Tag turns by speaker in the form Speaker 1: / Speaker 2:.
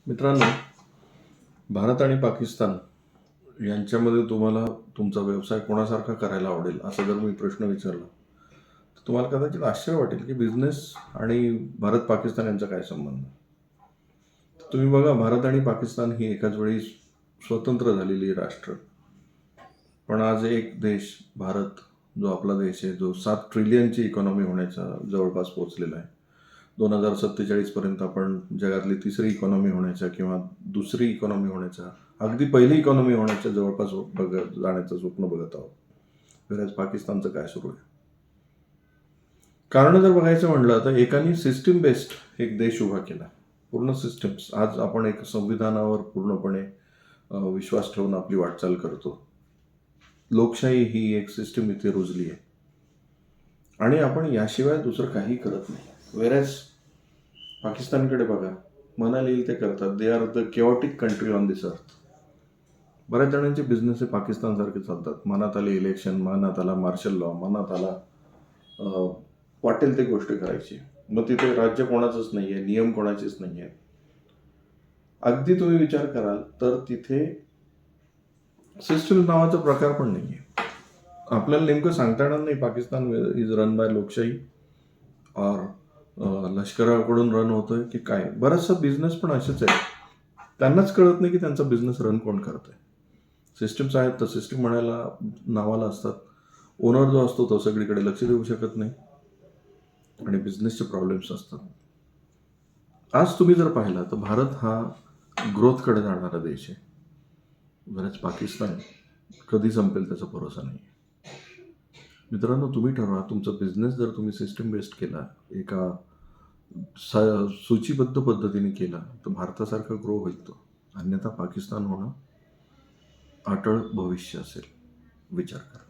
Speaker 1: मित्रांनो, भारत आणि पाकिस्तान यांच्यामध्ये तुम्हाला तुमचा व्यवसाय कोणासारखा करायला आवडेल असा जर मी प्रश्न विचारला तर तुम्हाला कदाचित आश्चर्य वाटेल की बिझनेस आणि भारत पाकिस्तान यांचा काय संबंध. तुम्ही बघा, भारत आणि पाकिस्तान ही एकाच वेळी स्वतंत्र झालेली राष्ट्र, पण आज एक देश भारत, जो आपला देश आहे, जो 7 ट्रिलियनची इकॉनॉमी होण्याच्या जवळपास पोहोचलेला आहे. 2047 पर्यंत आपण जगातली तिसरी इकॉनॉमी होण्याच्या किंवा दुसरी इकॉनॉमी होण्याच्या, अगदी पहिली इकॉनॉमी होण्याच्या जवळपास जाण्याचं स्वप्न बघत आहोत. बऱ्याच पाकिस्तानचं काय सुरू आहे? कारण जर बघायचं म्हणलं तर एकाने सिस्टीम बेस्ड एक देश उभा केला, पूर्ण सिस्टम्स. आज आपण एक संविधानावर पूर्णपणे विश्वास ठेवून आपली वाटचाल करतो. लोकशाही ही एक सिस्टीम इथे रुजली आहे आणि आपण याशिवाय दुसरं काही करत नाही. वेरॅज पाकिस्तानकडे बघा, मनाला येईल ते करतात. They are the chaotic country on this earth. बऱ्याच जणांचे बिझनेस हे पाकिस्तानसारखे चालतात. मनात आले इलेक्शन, मनात आला मार्शल लॉ, मनात आला वाटेल ते गोष्ट करायची. मग तिथे राज्य कोणाचंच नाही आहे, नियम कोणाचेच नाही आहेत. अगदी तुम्ही विचार कराल तर तिथे सिस्टम नावाचा प्रकार पण नाही आहे. आपल्याला नेमकं सांगता येणार नाही पाकिस्तान इज रन बाय लोकशाही और लष्कराकडून रन होतोय की काय. बराचसा बिझनेस पण असेच आहे, त्यांनाच कळत नाही की त्यांचा बिझनेस रन कोण करतोय. सिस्टम्स आहेत तर सिस्टम म्हणायला नावाला असतात. ओनर जो असतो तो सगळीकडे लक्ष देऊ शकत नाही आणि बिझनेसचे प्रॉब्लेम्स असतात. आज तुम्ही जर पाहिला तर भारत हा ग्रोथकडे जाणारा देश आहे. बरेच पाकिस्तान कधी संपेल त्याचा भरोसा नाही. मित्रांनो, तुम्ही ठरवा, तुमचा बिझनेस जर तुम्ही सिस्टम बेस्ड केला, एका सूचीबद्ध पद्धतीने केला तर भारतासारखा ग्रो होईल तो. अन्यथा पाकिस्तान होणं अटळ भविष्य असेल. विचार करा.